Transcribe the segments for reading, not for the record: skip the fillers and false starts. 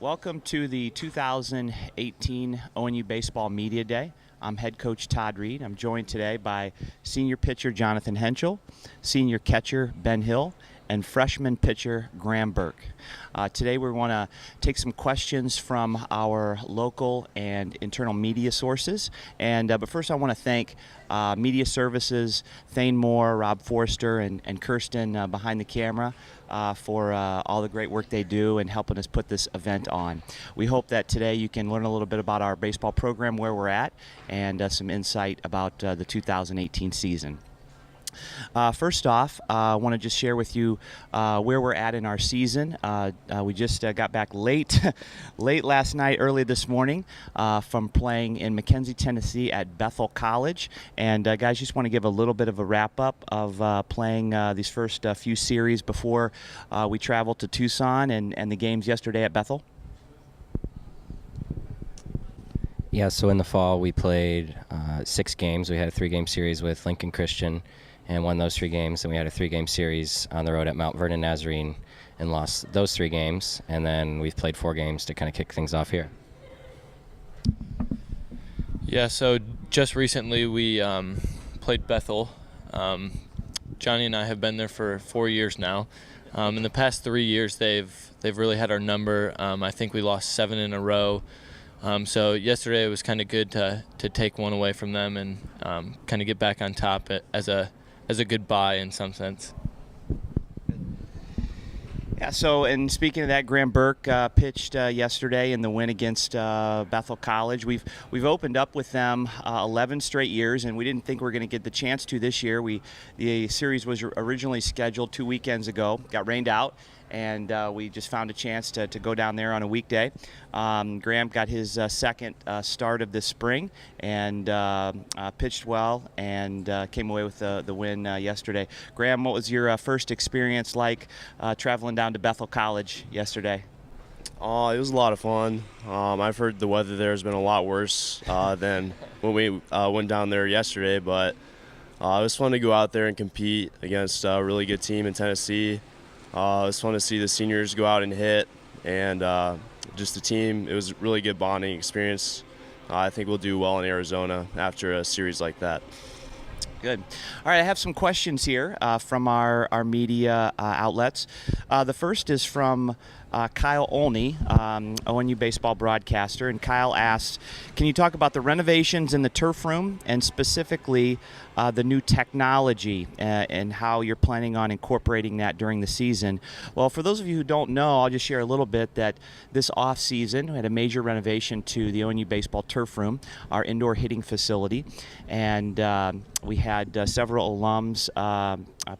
Welcome to the 2018 ONU Baseball Media Day. I'm head coach Todd Reid. I'm joined today by senior pitcher Jonathan Hentschel, senior catcher Ben Hill, and freshman pitcher Graham Burke. Today we want to take some questions from our local and internal media sources. But first I want to thank Media Services, Thane Moore, Rob Forster, and Kirsten behind the camera for all the great work they do and helping us put this event on. We hope that today you can learn a little bit about our baseball program, where we're at, and some insight about the 2018 season. First off, I want to just share with you where we're at in our season. We just got back late last night, early this morning, from playing in McKenzie, Tennessee at Bethel College. And guys, just want to give a little bit of a wrap-up of playing these first few series before we travel to Tucson and the games yesterday at Bethel. Yeah, so in the fall we played 6 games. We had a 3-game series with Lincoln Christian and won those 3 games. And we had a 3-game series on the road at Mount Vernon Nazarene and lost those 3 games. And then we've played 4 games to kind of kick things off here. Yeah, so just recently we played Bethel. Johnny and I have been there for 4 years now. In the past 3 years, they've really had our number. I think we lost 7 in a row. So yesterday it was kind of good to take one away from them and kind of get back on top as a goodbye in some sense. Yeah, so, and speaking of that, Graham Burke pitched yesterday in the win against Bethel College. We've opened up with them 11 straight years, and we didn't think we were going to get the chance to this year. The series was originally scheduled 2 weekends ago, got rained out, and we just found a chance to go down there on a weekday. Graham got his second start of this spring and pitched well and came away with the win yesterday. Graham, what was your first experience like traveling down to Bethel College yesterday? It was a lot of fun. I've heard the weather there has been a lot worse than when we went down there yesterday, but it was fun to go out there and compete against a really good team in Tennessee. It was fun to see the seniors go out and hit, and just the team. It was a really good bonding experience. I think we'll do well in Arizona after a series like that. Good. All right, I have some questions here from our media outlets. The first is from Kyle Olney, ONU baseball broadcaster, and Kyle asked, can you talk about the renovations in the turf room and specifically the new technology and how you're planning on incorporating that during the season? Well, for those of you who don't know, I'll just share a little bit that this off-season we had a major renovation to the ONU baseball turf room, our indoor hitting facility, and we had several alums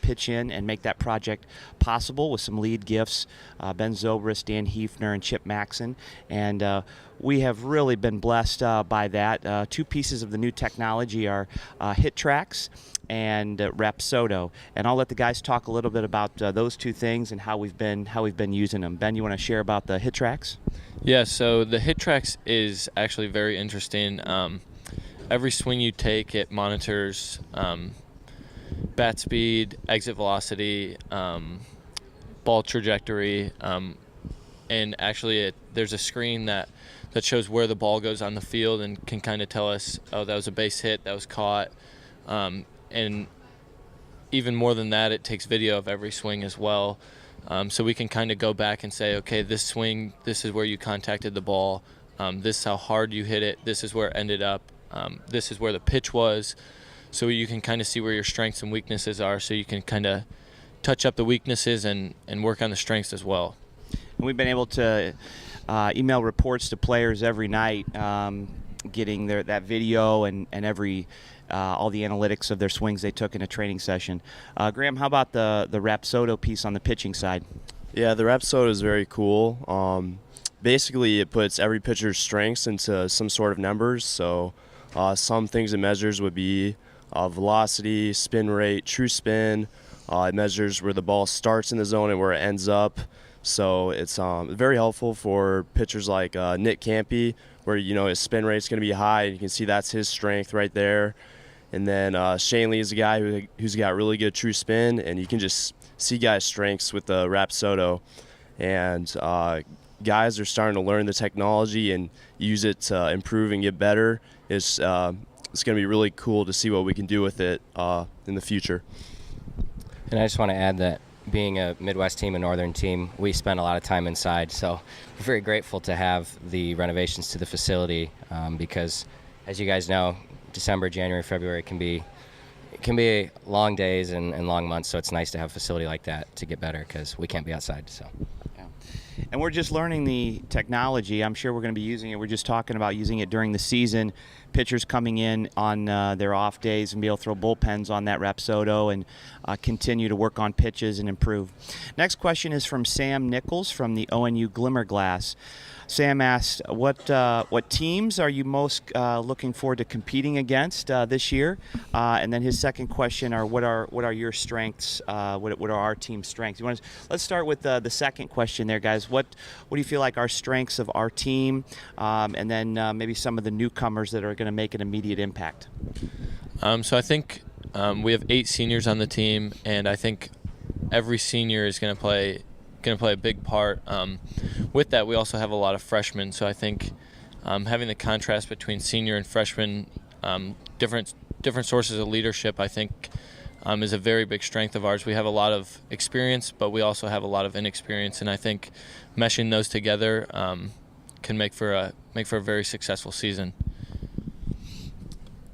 pitch in and make that project possible with some lead gifts, Ben Zobrist, Dan Hefner, and Chip Maxon. And we have really been blessed by that. 2 pieces of the new technology are Hit Tracks and Rapsodo. And I'll let the guys talk a little bit about those 2 things and how we've been using them. Ben, you want to share about the Hit Tracks? Yeah, so the Hit Tracks is actually very interesting. Every swing you take, it monitors bat speed, exit velocity, ball trajectory, and actually there's a screen that shows where the ball goes on the field and can kind of tell us, oh, that was a base hit, that was caught, and even more than that, it takes video of every swing as well, so we can kind of go back and say, okay, this swing, this is where you contacted the ball, this is how hard you hit it, this is where it ended up, this is where the pitch was. So you can kind of see where your strengths and weaknesses are, so you can kind of touch up the weaknesses and work on the strengths as well. And we've been able to email reports to players every night, getting that video and every all the analytics of their swings they took in a training session. Graham, how about the Rapsodo piece on the pitching side? Yeah, the Rapsodo is very cool. Basically, it puts every pitcher's strengths into some sort of numbers. So some things it measures would be velocity, spin rate, true spin. It measures where the ball starts in the zone and where it ends up. So it's very helpful for pitchers like Nick Campy, where his spin rate's going to be high. You can see that's his strength right there. And then Shane Lee is a guy who's got really good true spin, and you can just see guys' strengths with the Rapsodo. And guys are starting to learn the technology and use it to improve and get better. It's going to be really cool to see what we can do with it in the future. And I just want to add that being a Midwest team, a Northern team, we spend a lot of time inside. So we're very grateful to have the renovations to the facility because, as you guys know, December, January, February can be long days and long months. So it's nice to have a facility like that to get better because we can't be outside. So. And we're just learning the technology. I'm sure we're going to be using it. We're just talking about using it during the season. Pitchers coming in on their off days and be able to throw bullpens on that Rapsodo and continue to work on pitches and improve. Next question is from Sam Nichols from the ONU Glimmerglass. Sam asked, what teams are you most looking forward to competing against this year? And then his second question are, what are your strengths? What are our team's strengths? Let's start with the second question there, guys. What do you feel like are strengths of our team? And then maybe some of the newcomers that are going to make an immediate impact. So I think we have 8 seniors on the team, and I think every senior is going to play a big part. With that, we also have a lot of freshmen, so I think having the contrast between senior and freshman, different sources of leadership, I think is a very big strength of ours. We have a lot of experience, but we also have a lot of inexperience, and I think meshing those together can make for a very successful season.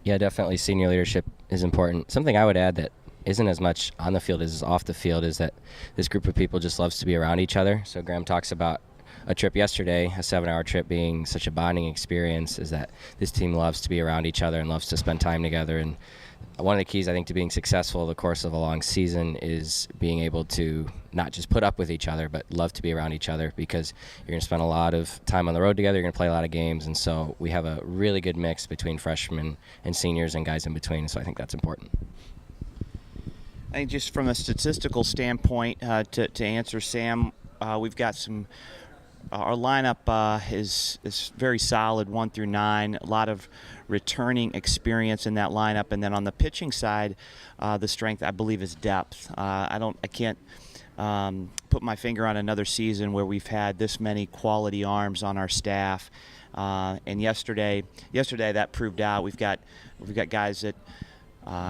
Yeah, definitely senior leadership is important. Something I would add that isn't as much on the field as off the field is that this group of people just loves to be around each other. So Graham talks about a trip yesterday, a 7-hour trip being such a bonding experience, is that this team loves to be around each other and loves to spend time together. And one of the keys, I think, to being successful over the course of a long season is being able to not just put up with each other, but love to be around each other, because you're going to spend a lot of time on the road together, you're going to play a lot of games, and so we have a really good mix between freshmen and seniors and guys in between, so I think that's important. I think just from a statistical standpoint, to answer Sam, we've got some. Our lineup is very solid, 1 through 9. A lot of returning experience in that lineup, and then on the pitching side, the strength I believe is depth. I can't put my finger on another season where we've had this many quality arms on our staff. And yesterday that proved out. We've got guys that.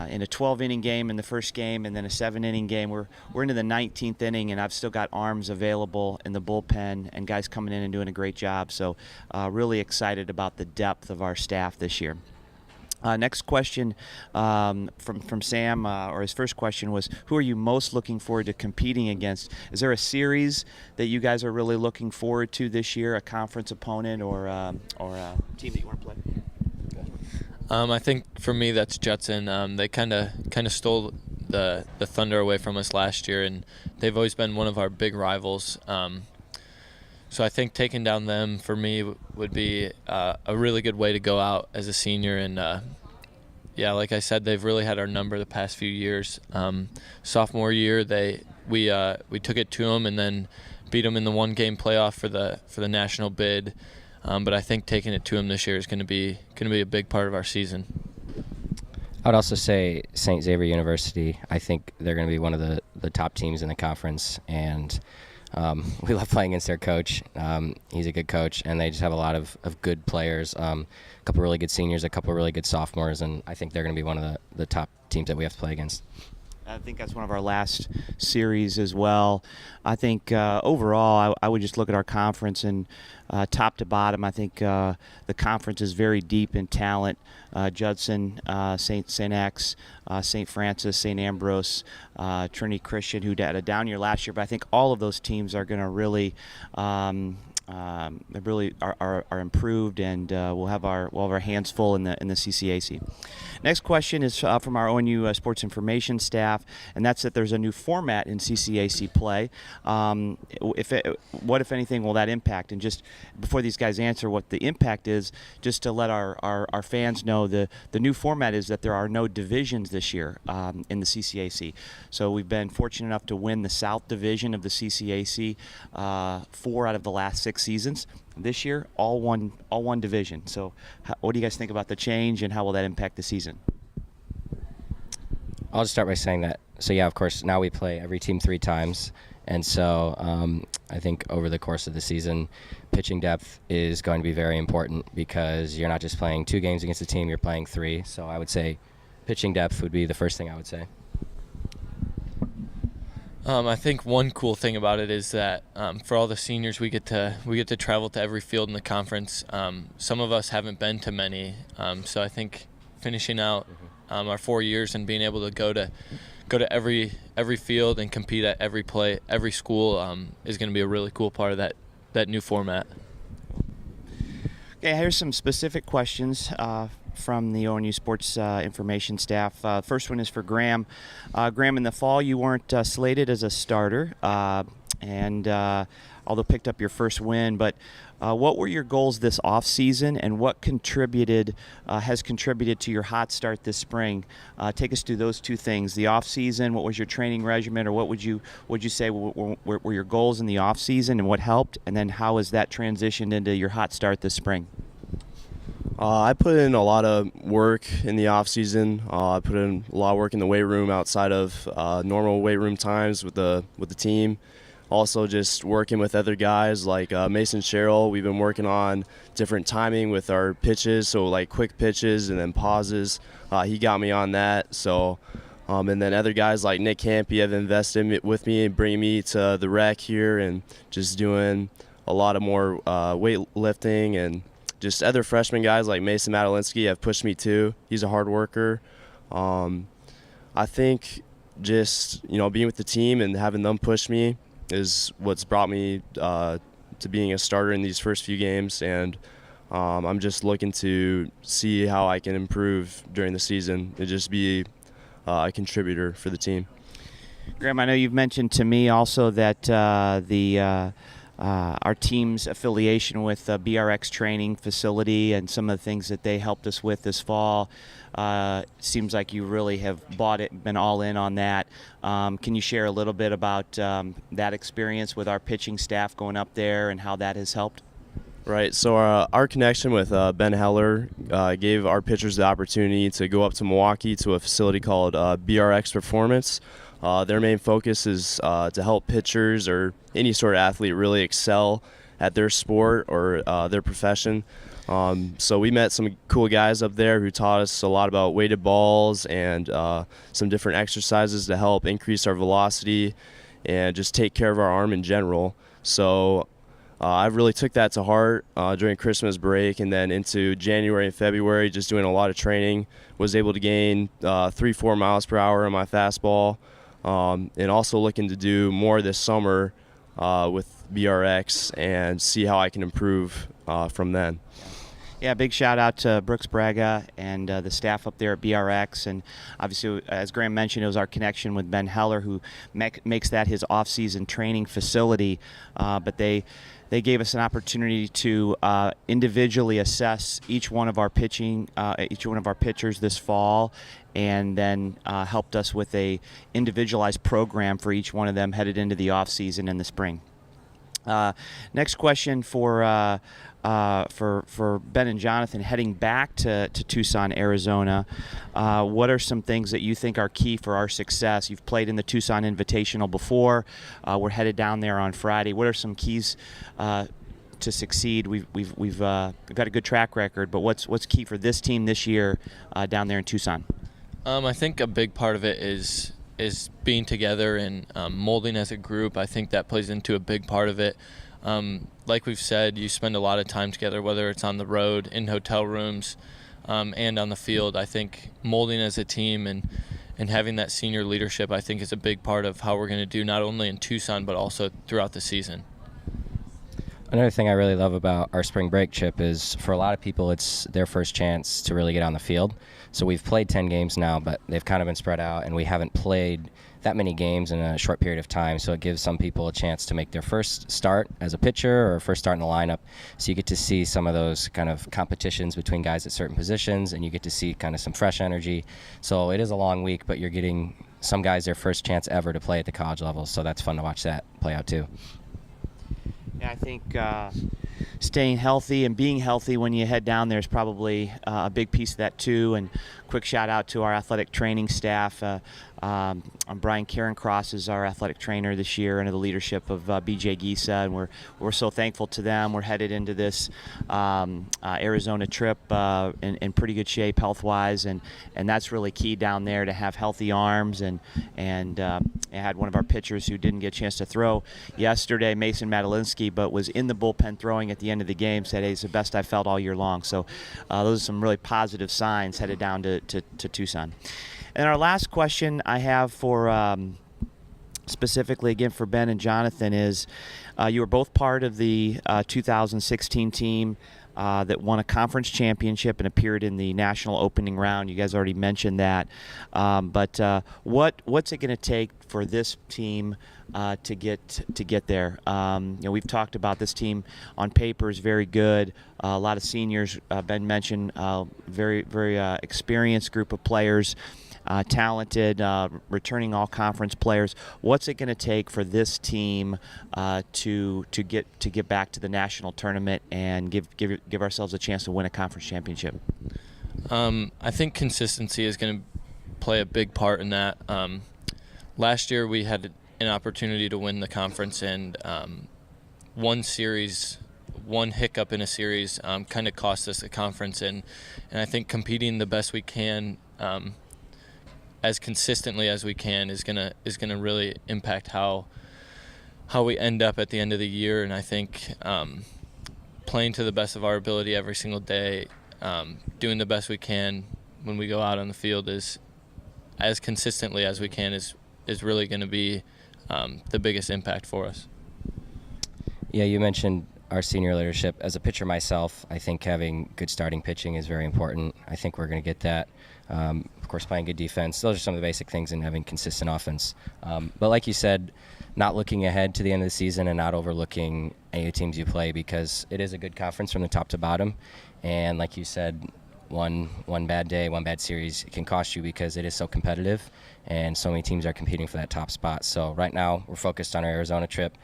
In a 12-inning game in the first game and then a 7-inning game. We're into the 19th inning, and I've still got arms available in the bullpen and guys coming in and doing a great job. So really excited about the depth of our staff this year. Next question from Sam, or his first question was, who are you most looking forward to competing against? Is there a series that you guys are really looking forward to this year, a conference opponent or a team that you want to play? I think for me that's Judson. They kind of stole the thunder away from us last year, and they've always been one of our big rivals. So I think taking down them for me would be a really good way to go out as a senior. And yeah, like I said, they've really had our number the past few years. Sophomore year, we took it to them and then beat them in the 1-game playoff for the national bid. But I think taking it to them this year is going to be a big part of our season. I would also say St. Xavier University. I think they're going to be one of the top teams in the conference, and we love playing against their coach. He's a good coach, and they just have a lot of good players, a couple really good seniors, a couple really good sophomores, and I think they're going to be one of the top teams that we have to play against. I think that's one of our last series as well. I think overall, I would just look at our conference and top to bottom. I think the conference is very deep in talent. Judson, St. X, St. Francis, St. Ambrose, Trinity Christian, who had a down year last year. But I think all of those teams are going to really are improved, and we'll have our hands full in the CCAC. Next question is from our ONU Sports Information staff, and that's that there's a new format in CCAC play. What, if anything, will that impact? And just before these guys answer what the impact is, just to let our fans know, the new format is that there are no divisions this year in the CCAC. So we've been fortunate enough to win the South Division of the CCAC 4 out of the last 6 seasons. This year, all one division. So what do you guys think about the change, and how will that impact the season? I'll just start by saying that, so yeah, of course, now we play every team 3 times, and so I think over the course of the season, pitching depth is going to be very important because you're not just playing 2 games against a team, you're playing 3. So I would say pitching depth would be the first thing I would say. I think one cool thing about it is that for all the seniors, we get to travel to every field in the conference. Some of us haven't been to many, so I think finishing out our 4 years and being able to go to every field and compete at every school is going to be a really cool part of that new format. Okay, here's some specific questions from the ONU Sports Information staff. First one is for Graham. Graham, in the fall you weren't slated as a starter, and although picked up your first win, but what were your goals this off season, and what has contributed to your hot start this spring? Take us through those 2 things: the off season, what was your training regimen, or what would you say were your goals in the off season, and what helped, and then how has that transitioned into your hot start this spring? I put in a lot of work in the off season. I put in a lot of work in the weight room outside of normal weight room times with the team. Also, just working with other guys like Mason Sherrill. We've been working on different timing with our pitches, so like quick pitches and then pauses. He got me on that. So, and then other guys like Nick Campy have invested with me and bringing me to the rec here and just doing a lot of more weightlifting, and just other freshman guys like Mason Madalinsky have pushed me too. He's a hard worker. I think just being with the team and having them push me is what's brought me to being a starter in these first few games, and I'm just looking to see how I can improve during the season and just be a contributor for the team. Graham, I know you've mentioned to me also that our team's affiliation with the BRX training facility and some of the things that they helped us with this fall. Seems like you really have bought it, been all in on that. Can you share a little bit about that experience with our pitching staff going up there and how that has helped? Right, so our connection with Ben Heller gave our pitchers the opportunity to go up to Milwaukee to a facility called BRX Performance. Their main focus is to help pitchers or any sort of athlete really excel at their sport or their profession. So we met some cool guys up there who taught us a lot about weighted balls and some different exercises to help increase our velocity and just take care of our arm in general. So I really took that to heart during Christmas break, and then into January and February, just doing a lot of training. Was able to gain 3-4 miles per hour on my fastball, and also looking to do more this summer with BRX and see how I can improve from then. Yeah, big shout out to Brooks Braga and the staff up there at BRX, and obviously, as Graham mentioned, it was our connection with Ben Heller who makes that his off-season training facility. But they gave us an opportunity to individually assess each one of our pitchers this fall, and then helped us with a individualized program for each one of them headed into the off-season in the spring. Next question for Ben and Jonathan, heading back to Tucson, Arizona. What are some things that you think are key for our success? You've played in the Tucson Invitational before. We're headed down there on Friday. What are some keys to succeed? We've got a good track record, but what's key for this team this year down there in Tucson? I think a big part of it is being together and molding as a group. I think that plays into a big part of it. Like we've said, you spend a lot of time together, whether it's on the road, in hotel rooms, and on the field. I think molding as a team and having that senior leadership, I think, is a big part of how we're going to do not only in Tucson but also throughout the season. Another thing I really love about our spring break, Chip, is for a lot of people it's their first chance to really get on the field. So we've played 10 games now, but they've kind of been spread out, and we haven't played that many games in a short period of time. So it gives some people a chance to make their first start as a pitcher or first start in the lineup. So you get to see some of those kind of competitions between guys at certain positions, and you get to see kind of some fresh energy. So it is a long week, but you're getting some guys their first chance ever to play at the college level. So that's fun to watch that play out too. Yeah, I think staying healthy and being healthy when you head down there is probably a big piece of that too. And quick quick shout out to our athletic training staff. Brian Carencross is our athletic trainer this year under the leadership of BJ Gisa, and we're so thankful to them. We're headed into this Arizona trip in pretty good shape health-wise, and that's really key down there to have healthy arms. And I had one of our pitchers who didn't get a chance to throw yesterday, Mason Madalinsky, but was in the bullpen throwing at the end of the game, said, hey, it's the best I felt all year long. So those are some really positive signs headed down to Tucson. And our last question I have for specifically, again, for Ben and Jonathan is, you were both part of the 2016 team that won a conference championship and appeared in the national opening round. You guys already mentioned that. But what's it going to take for this team to get there? We've talked about this team on paper is very good. A lot of seniors. Ben mentioned very experienced group of players. Talented, returning all-conference players. What's it going to take for this team to get back to the national tournament and give ourselves a chance to win a conference championship? I think consistency is going to play a big part in that. Last year we had an opportunity to win the conference, and one hiccup in a series kind of cost us the conference, and I think competing the best we can, as consistently as we can, is gonna really impact how we end up at the end of the year. And I think playing to the best of our ability every single day, doing the best we can when we go out on the field is as consistently as we can is really going to be the biggest impact for us. Yeah, you mentioned our senior leadership. As a pitcher myself, I think having good starting pitching is very important. I think we're going to get that. Of course, playing good defense. Those are some of the basic things, in having consistent offense. But like you said, not looking ahead to the end of the season and not overlooking any of the teams you play, because it is a good conference from the top to bottom. And like you said, one bad day, one bad series, it can cost you because it is so competitive and so many teams are competing for that top spot. So right now we're focused on our Arizona trip,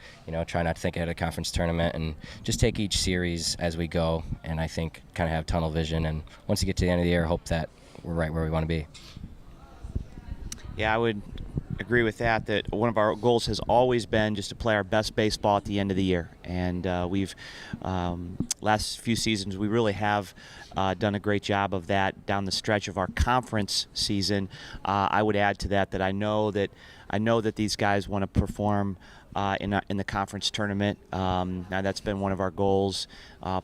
try not to think ahead of the conference tournament and just take each series as we go, and I think kind of have tunnel vision, and once you get to the end of the year, hope that we're right where we want to be. Yeah, I would agree with that one of our goals has always been just to play our best baseball at the end of the year. And we've last few seasons we really have done a great job of that down the stretch of our conference season. I would add to that I know that these guys want to perform in the conference tournament. Now that's been one of our goals,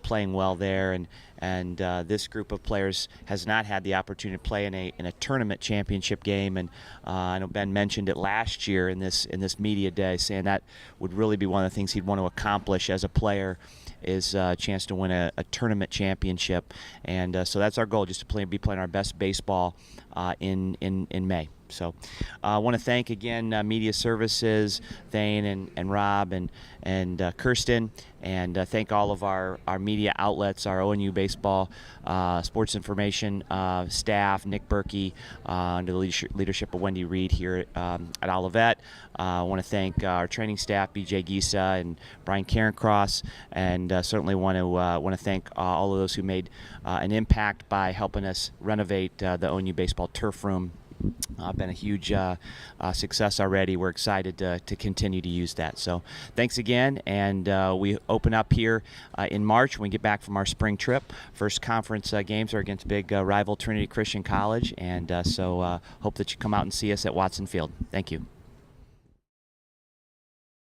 playing well there, and this group of players has not had the opportunity to play in a tournament championship game. And I know Ben mentioned it last year in this media day, saying that would really be one of the things he'd want to accomplish as a player, is a chance to win a tournament championship. And so that's our goal, just to be playing our best baseball in May. So I want to thank again Media Services, Thane and Rob and Kirsten, and thank all of our media outlets, our ONU Baseball Sports Information staff, Nick Berkey, under the leadership of Wendy Reed here at Olivet. I want to thank our training staff, BJ Gisa and Brian Carencross, and certainly want to thank all of those who made an impact by helping us renovate the ONU Baseball turf room. Been a huge success already. We're excited to continue to use that. So thanks again, and we open up here in March when we get back from our spring trip. First conference games are against big rival Trinity Christian College, and so hope that you come out and see us at Watson Field. Thank you.